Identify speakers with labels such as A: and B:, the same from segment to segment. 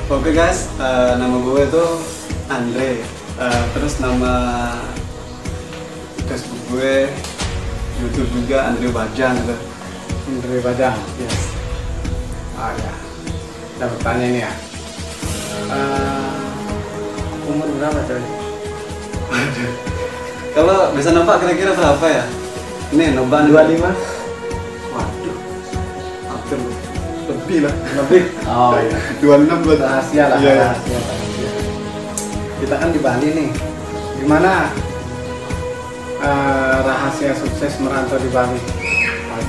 A: Oke guys, nama gue tuh Andre. Terus nama Facebook gue, YouTube juga Andre Bajang gitu.
B: Andre Bajang.
A: Yes.
B: Oh ya. Kita bertanya ini ya. Umur berapa coy?
A: Kalau bisa nebak kira-kira berapa ya? Ini nebak
B: 25?
A: Waduh, hampir lebih lah.
B: Lebih? Oh iya.
A: 26 buat
B: Rahasia lah,
A: Iya.
B: rahasia. Kita kan di Bali nih. Gimana rahasia sukses merantau di Bali?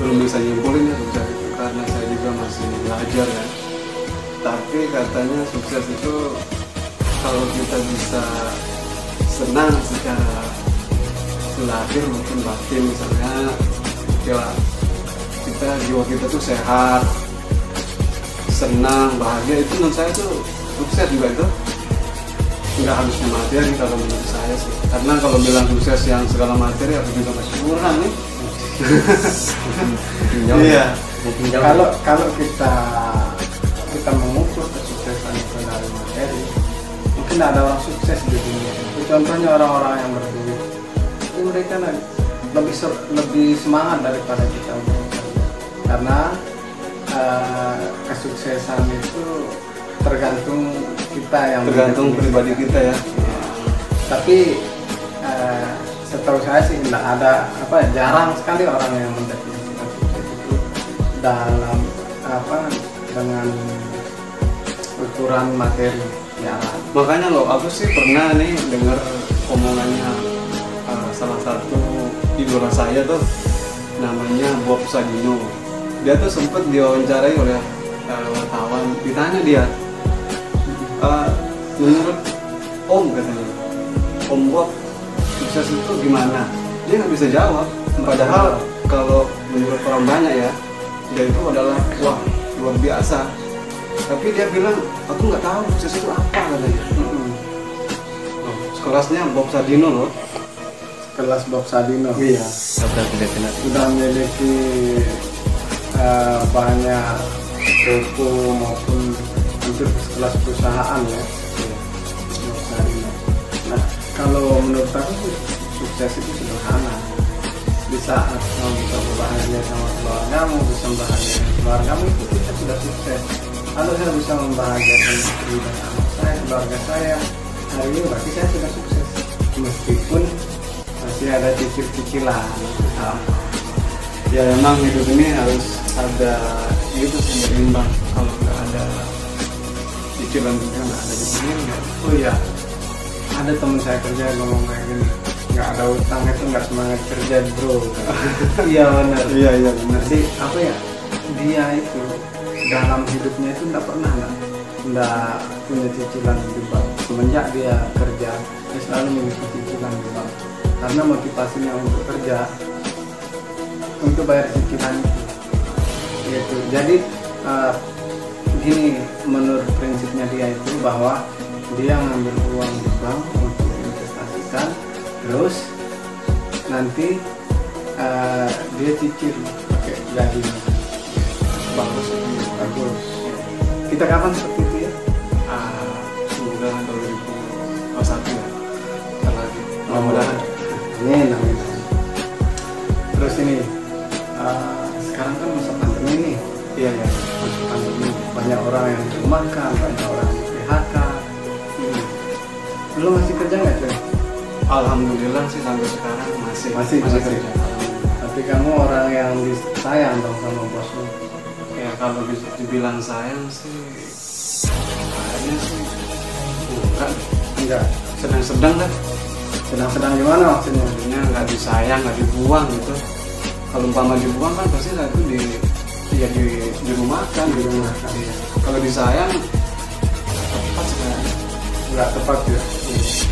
A: Belum bisa nyimpulin ya sukses itu karena saya juga masih belajar kan. Tapi katanya sukses itu kalau kita bisa senang secara lahir maupun batin, misalnya ya kita jiwa kita tuh sehat, senang, bahagia, itu menurut saya tuh sukses juga itu. Nggak harusnya materi kalau menurut saya sih, karena kalau bilang sukses yang segala materi aku juga masih kurang nih. Iya.
B: Kalau kita mengukur kesuksesan itu dari materi, mungkin ada orang sukses di dunia. Contohnya orang-orang yang berduit, itu mereka lebih semangat daripada kita untuk bekerja. Karena kesuksesan itu tergantung kita yang
A: Tergantung pribadi kita ya.
B: Tapi setahu saya sih tidak ada jarang sekali orang yang mendefinisikan sukses itu dalam dengan ukuran materi ya.
A: Makanya loh, aku sih pernah nih dengar omongannya salah satu idola saya tuh, namanya Bob Sadino. Dia tuh sempat diwawancarai oleh wartawan, ditanya dia, menurut Om, katanya, Om Bob, sukses itu gimana? Dia nggak bisa jawab. Padahal kalau menurut orang banyak ya, dia itu adalah wah luar biasa. Tapi dia bilang, aku nggak tahu sukses itu apa, katanya. Sekelasnya Bob Sadino loh.
B: Kelas Bob Sadino.
A: Iya.
B: Sudah memiliki banyak toko maupun hampir sekelas perusahaan ya. Bob Sadino. Nah, kalau menurut aku sih, sukses itu sederhana. Di saat kamu bisa berbahagia sama keluargamu, bisa membahagiakan keluargamu, itu kita sudah sukses. Kalau saya bisa membahagiakan istri dan anak saya, keluarga saya, hari ini berarti saya sudah sukses. Meskipun masih ada cicil-cicilan.
A: Ya emang hidup ini harus ada itu seimbang. Kalau nggak ada cicilan juga nggak ada cicilan.
B: Oh iya, ada teman saya kerja ngomong kayak gini, nggak ada utang itu nggak semangat kerja bro. Iya benar.
A: Iya benar.
B: Jadi apa ya, dia itu dalam hidupnya itu nggak pernah nggak punya cicilan di bank. Semenjak dia kerja, dia selalu memiliki cicilan di bank. Karena motivasinya untuk kerja untuk bayar cicilan itu. Gitu. Jadi gini, menurut prinsipnya dia itu bahwa dia ngambil uang di bank untuk investasikan, terus nanti dia cicil pakai gajinya.
A: Bagus.
B: Kita kapan seperti itu ya?
A: Semoga 2021 ya. Ntar lagi. Mudah-mudahan.
B: Amin. Terus ini sekarang kan masa pandemi nih.
A: Iya.
B: Masa pandemi, banyak orang yang dirumahkan, banyak orang yang PHK. Lu masih kerja nggak coy?
A: Alhamdulillah sih sampai sekarang masih kerja.
B: Tapi kamu orang yang disayang dong sama bos lu.
A: Ya kalau dibilang sayang sih kayaknya sih bukan.
B: Enggak.
A: Sedang-sedang lah.
B: Sedang-sedang gimana maksudnya?
A: Maksudnya nggak disayang, nggak dibuang gitu. Kalau umpama dibuang kan pasti saya itu dirumahkan gitu. Iya. Kalau disayang tepat sebenarnya.
B: Nggak tepat ya.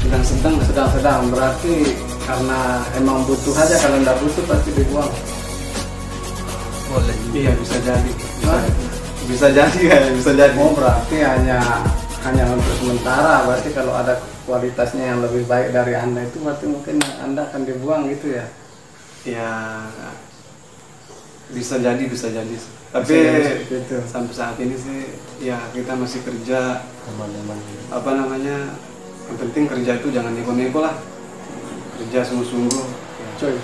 B: Sedang-sedang berarti karena emang butuh aja, kalau nggak butuh pasti dibuang.
A: Boleh. Iya bisa jadi. Bisa jadi kayak bisa jadi.
B: Oh berarti hanya untuk sementara. Berarti kalau ada kualitasnya yang lebih baik dari Anda itu berarti mungkin Anda akan dibuang gitu ya?
A: Ya bisa jadi. Tapi
B: gitu.
A: sampai saat ini sih ya kita masih kerja
C: aman-aman.
A: apa namanya, yang penting kerja itu jangan neko-neko lah, kerja sungguh-sungguh.
B: Coy,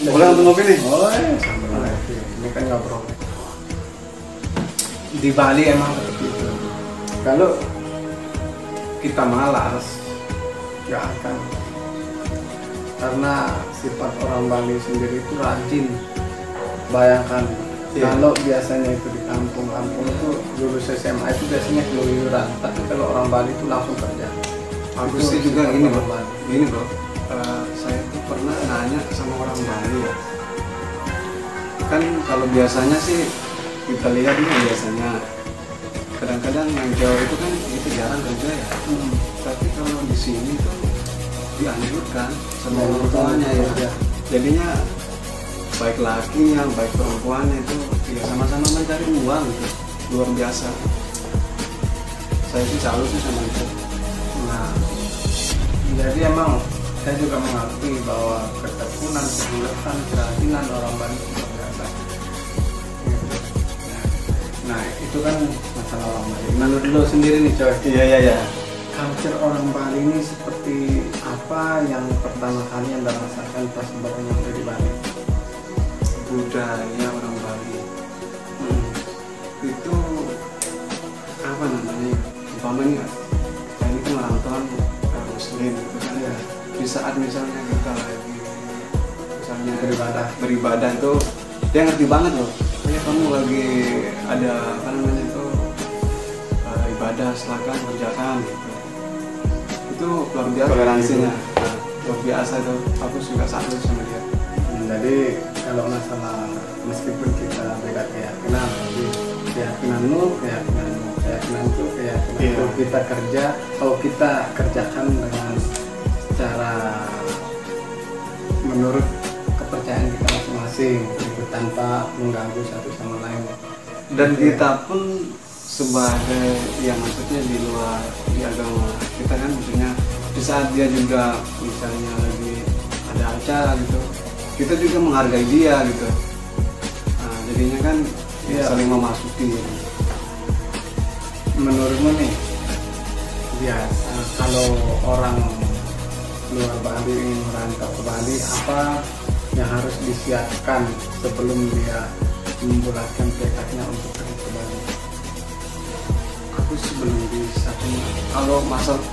A: Boleh untuk ngopi nih?
B: oh sambil ngopi. Ini kan ngobrol di Bali emang seperti itu. Kalau kita malas nggak akan, karena sifat orang Bali sendiri itu rajin. Bayangkan kalau biasanya itu di kampung-kampung itu lulus SMA itu biasanya keluyuran, tapi kalau orang Bali itu langsung kerja.
A: Aku
B: Itu
A: sih juga
B: sifat
A: gini
B: orang
A: bro,
B: Bali.
A: gini bro. Saya tuh pernah nanya sama orang Bali ya. Kan kalau biasanya sih kita lihat nih biasanya kadang-kadang yang Jawa itu kan itu jarang kerja ya. Tapi kalau di sini tuh dianjurkan sama orang tuanya ya. Jadinya baik lakinya, baik perempuannya itu ya sama-sama mencari uang gitu. Luar biasa. Saya sih salut sih sama itu.
B: Nah, jadi emang saya juga mengakui bahwa ketekunan, kegiatan, kerajinan orang Bali itu luar biasa. Gitu. Nah, itu kan masalah orang Bali. Menurut lo sendiri nih coy,
A: Iya.
B: culture orang Bali ini seperti apa yang pertama kali Anda rasakan pas baru nyampe di Bali?
A: Budaya orang Bali itu apa namanya? Umpamanya kita ini kan orang tua Muslim gitu kan ya. Di saat misalnya kita lagi misalnya beribadah itu dia ngerti banget loh. Ya kamu lagi ada apa namanya itu ibadah, silakan kerjakan gitu. Itu luar biasa toleransinya. Nah, luar biasa itu. Aku juga salut sama dia.
B: Jadi kalau masalah meskipun kita beda keyakinan, tapi keyakinanmu, keyakinanku, keyakinanku, kita kerja, kalau kita kerjakan dengan cara menurut kepercayaan kita masing-masing, gitu, tanpa mengganggu satu sama lain.
A: Dan kita pun sebagai yang maksudnya di luar di agama kita kan, maksudnya di saat dia juga misalnya lagi ada acara gitu, kita juga menghargai dia gitu. Nah, jadinya kan saling memasuki.
B: Menurutmu nih, biasa kalau orang luar Bali ingin merantau ke Bali, apa yang harus disiapkan sebelum dia membulatkan tekadnya untuk pergi ke Bali?
A: Aku sebelum bisa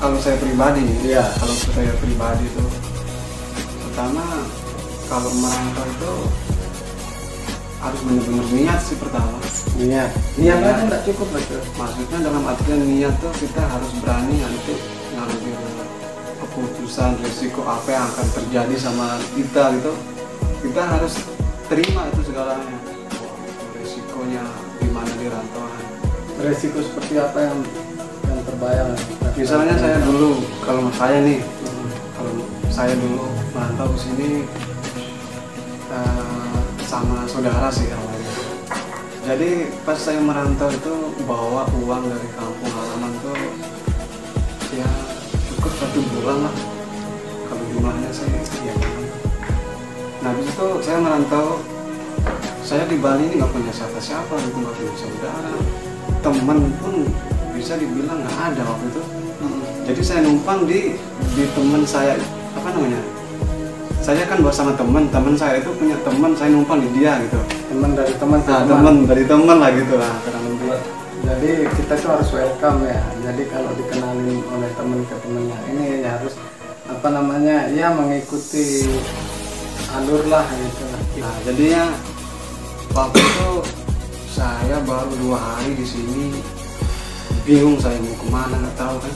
A: kalau saya pribadi, kalau saya pribadi itu pertama kalau merantau itu harus benar-benar niat sih pertama.
B: Niat aja nggak cukup betul.
A: Maksudnya dalam artian niat tuh kita harus berani nanti ngambil keputusan resiko apa yang akan terjadi sama kita gitu. Kita harus terima itu segalanya. Resikonya gimana di rantauan.
B: Resiko seperti apa yang terbayang?
A: Misalnya saya dulu, kalau saya dulu merantau ke sini sama saudara sih awalnya. Jadi pas saya merantau itu bawa uang dari kampung halaman tuh ya cukup 1 bulan lah kalau jumlahnya saya ya. Nah habis itu saya merantau, saya di Bali ini nggak punya siapa-siapa gitu, nggak punya saudara, teman pun bisa dibilang nggak ada waktu itu. Jadi saya numpang di teman saya, apa namanya? Saya kan bersama teman saya itu punya teman, saya numpang di dia gitu.
B: Teman dari teman,
A: teman dari teman lah gitu lah kurang lebih.
B: Jadi kita tuh harus welcome ya. Jadi kalau dikenalin oleh teman ke temannya ini ya harus apa namanya ya mengikuti alur lah gitu.
A: Nah jadinya waktu itu saya baru 2 hari di sini, bingung saya mau kemana nggak tahu kan.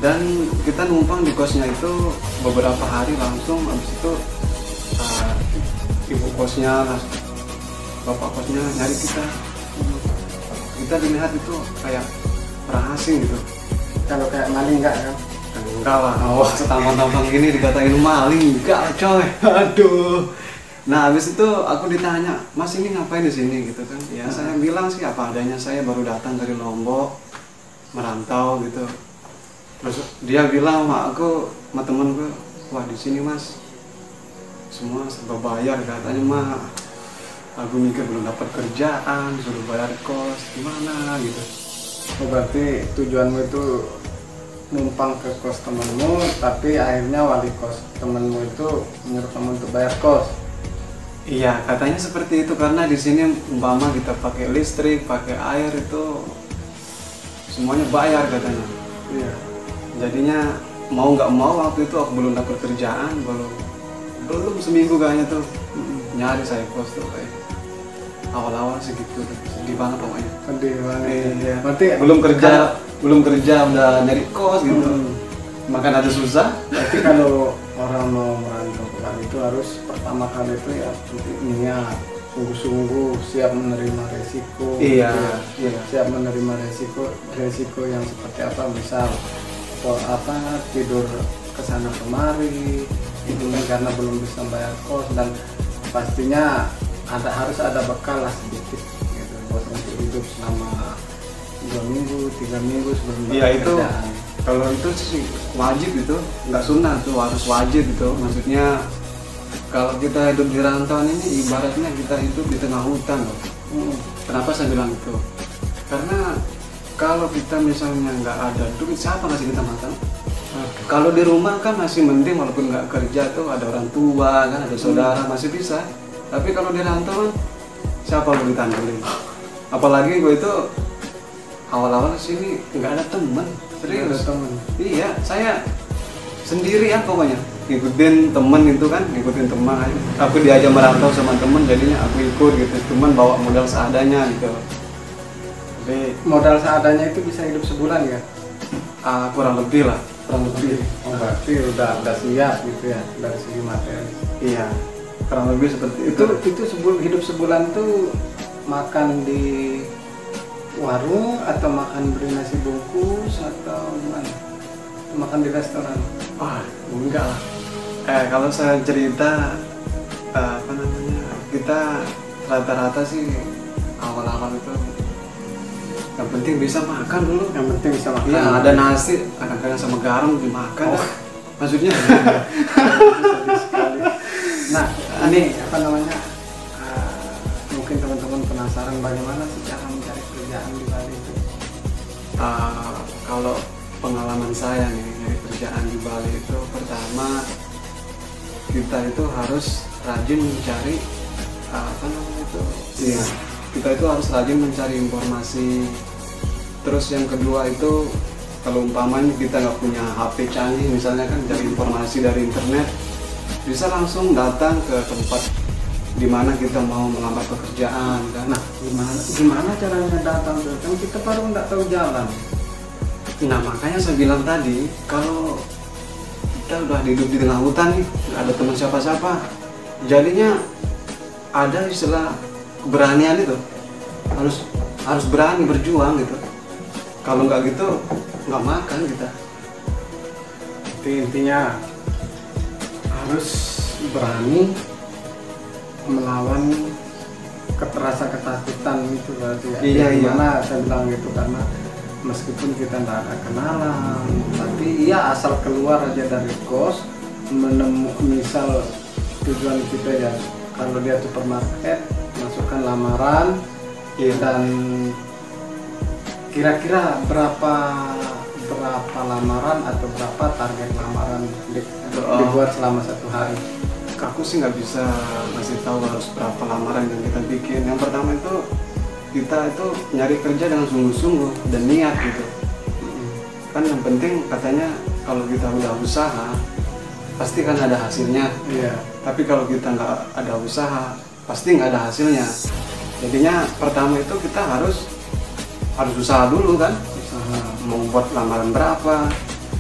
A: Dan kita numpang di kosnya itu beberapa hari langsung. Habis itu ibu kosnya, bapak kosnya nyari kita. Kita dilihat itu kayak orang asing gitu.
B: Kalau kayak maling enggak kan?
A: Enggak lah. Oh, tampang-tampang gini dikatain maling, enggak coy. Aduh. Nah, habis itu aku ditanya, "Mas ini ngapain di sini?" gitu kan. Ya, saya bilang sih apa adanya, saya baru datang dari Lombok, merantau gitu. Terus dia bilang sama aku, sama temenku, "Wah, di sini Mas semua serba bayar," katanya mah. aku mikir belum dapat kerjaan, suruh bayar kos, gimana gitu.
B: Oh, berarti tujuanmu itu numpang ke kos temenmu, tapi akhirnya wali kos temenmu itu menyuruh kamu untuk bayar kos.
A: Iya, katanya seperti itu karena di sini umpama kita pakai listrik, pakai air itu semuanya bayar katanya.
B: Iya.
A: Jadinya mau nggak mau waktu itu aku belum dapat kerjaan, belum seminggu kayaknya tuh nyari saya kos tuh kayak awal-awal segitu, sedih banget pokoknya.
B: Sedih banget.
A: Iya.
B: Berarti
A: belum kerja udah nyari kos gitu. Makan aja susah.
B: Berarti kalau orang mau merantau ke Bali itu harus pertama kali itu ya niat, sungguh-sungguh siap menerima resiko.
A: Iya,
B: gitu ya.
A: iya.
B: Siap menerima resiko yang seperti apa, misal tidur kesana kemari itu kan karena belum bisa bayar kos, dan pastinya harus ada bekal lah sedikit gitu buat untuk hidup selama 2 minggu, 3 minggu sebelum
A: Iya itu
B: kerjaan.
A: kalau itu sih wajib itu, nggak sunnah tuh, harus wajib itu. Maksudnya kalau kita hidup di rantauan ini ibaratnya kita hidup di tengah hutan loh. Kenapa saya bilang itu? Karena kalau kita misalnya nggak ada duit, siapa ngasih kita makan? Kalau di rumah kan masih mending, walaupun nggak kerja tuh ada orang tua kan, ada saudara masih bisa. Tapi kalau di rantau kan siapa mau ditandulin? Apalagi gue itu awal-awal sini nggak ada teman, serius. Iya, saya sendirian pokoknya. Ngikutin temen itu kan, ngikutin teman aja. Aku diajak merantau sama temen, jadinya aku ikut gitu. Temen bawa modal seadanya gitu. Tapi
B: Modal seadanya itu bisa hidup sebulan ya?
A: kurang lebih lah, kurang lebih.
B: Oh, berarti udah siap gitu ya dari segi materi.
A: Iya, kurang lebih seperti itu.
B: Itu hidup sebulan tuh makan di warung atau makan beli nasi bungkus atau gimana? Makan di restoran?
A: Wah, enggak lah. Kalau saya cerita apa namanya, kita rata-rata sih awal-awal itu yang penting bisa makan dulu.
B: Yang penting bisa makan.
A: Iya, ada nasi, kadang-kadang sama garam dimakan.
B: Oh.
A: Maksudnya.
B: Nah, ini apa namanya? Mungkin teman-teman penasaran bagaimana sih cara mencari kerjaan di Bali itu?
A: Kalau pengalaman saya nih nyari kerjaan di Bali itu, pertama kita itu harus rajin mencari apa namanya itu? Iya. Kita itu harus rajin mencari informasi. Terus yang kedua itu kalau umpamanya kita nggak punya HP canggih misalnya kan, cari informasi dari internet, bisa langsung datang ke tempat di mana kita mau melamar pekerjaan kan.
B: Nah, gimana caranya datang? Kan kita baru nggak tahu jalan.
A: Nah makanya saya bilang tadi, kalau kita udah hidup di tengah hutan nih, nggak ada teman siapa-siapa, jadinya ada istilah keberanian itu, harus berani berjuang gitu. Kalau nggak gitu nggak makan kita.
B: Intinya harus berani melawan ketakutan itu berarti ya.
A: Iya.
B: Gimana saya bilang gitu, karena meskipun kita tidak ada kenalan, tapi ya asal keluar aja dari kos, menemukan misal tujuan kita ya kalau dia supermarket, masukkan lamaran.
A: Iya.
B: Dan kira-kira berapa lamaran atau berapa target lamaran dibuat selama 1 hari?
A: Aku sih nggak bisa ngasih tahu harus berapa lamaran yang kita bikin. Yang pertama itu kita itu nyari kerja dengan sungguh-sungguh dan niat gitu. Kan yang penting katanya kalau kita udah usaha pasti kan ada hasilnya.
B: Iya.
A: Tapi kalau kita nggak ada usaha pasti nggak ada hasilnya. Jadinya pertama itu kita harus usaha dulu kan.
B: Usaha.
A: Mau buat lamaran berapa?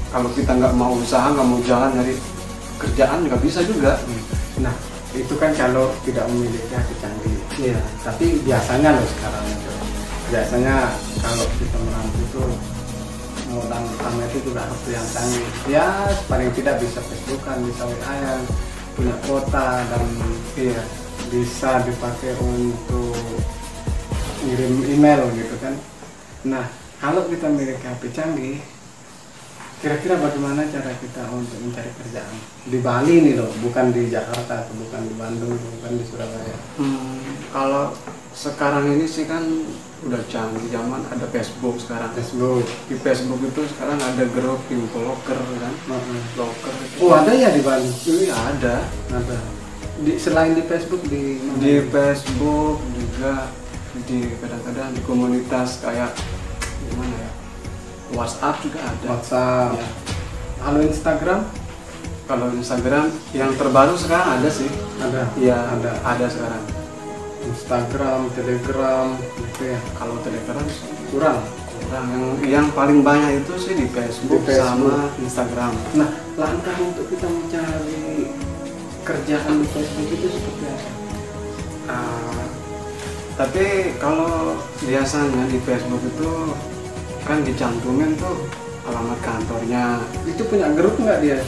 A: Kalau kita nggak mau usaha, nggak mau jalan nyari kerjaan nggak bisa juga.
B: Nah, itu kan kalau tidak memiliki HP canggih.
A: Iya.
B: Tapi biasanya loh sekarang itu, biasanya kalau kita merantau itu modal utama itu juga HP yang canggih. Ya paling tidak bisa Facebookan, bisa WA yang punya kuota, dan
A: Iya.
B: bisa dipakai untuk ngirim email gitu kan. Nah, kalau kita memiliki HP canggih, kira-kira bagaimana cara kita untuk mencari kerjaan di Bali nih loh, bukan di Jakarta, atau bukan di Bandung, bukan di Surabaya.
A: Kalau sekarang ini sih kan udah canggih zaman, ada Facebook sekarang.
B: Facebook.
A: Di Facebook itu sekarang ada grup info loker kan. Loker itu.
B: Oh, ada ya di Bali?
A: Iya ada.
B: Ada. Selain di Facebook di mana?
A: Di Facebook juga, di kadang-kadang di komunitas kayak gimana ya, WhatsApp juga ada.
B: WhatsApp.
A: Ya.
B: Halo Instagram?
A: Kalau Instagram yang terbaru sekarang ada sih.
B: Ada.
A: Iya
B: Ada.
A: sekarang.
B: Instagram, Telegram, gitu ya.
A: Kalau Telegram
B: Kurang.
A: yang paling banyak itu sih di Facebook,
B: Di Facebook.
A: sama Instagram.
B: Nah, langkah untuk kita mencari kerjaan di Facebook itu seperti apa?
A: Tapi kalau biasanya di Facebook itu kan dicantumin tuh alamat kantornya.
B: Itu punya grup nggak dia?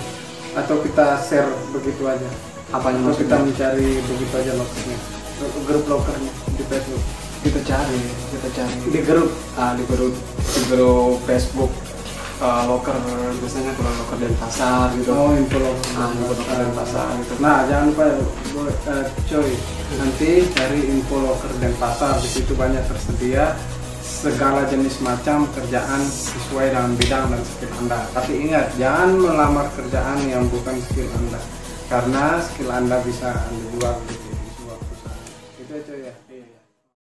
B: Atau kita share begitu aja?
A: Apanya
B: Atau kita
A: maksudnya?
B: mencari begitu aja lokernya? Grup lokernya di Facebook?
A: Kita cari
B: Di grup?
A: di grup Facebook, loker biasanya kalau loker Denpasar gitu.
B: Oh, info loker.
A: Info loker Denpasar gitu.
B: Nah, jangan lupa coy, nanti cari info loker Denpasar. Di situ banyak tersedia segala jenis macam kerjaan sesuai dengan bidang dan skill Anda. Tapi ingat, jangan melamar kerjaan yang bukan skill Anda, karena skill Anda bisa Anda jual di sebuah perusahaan. Itu aja ya.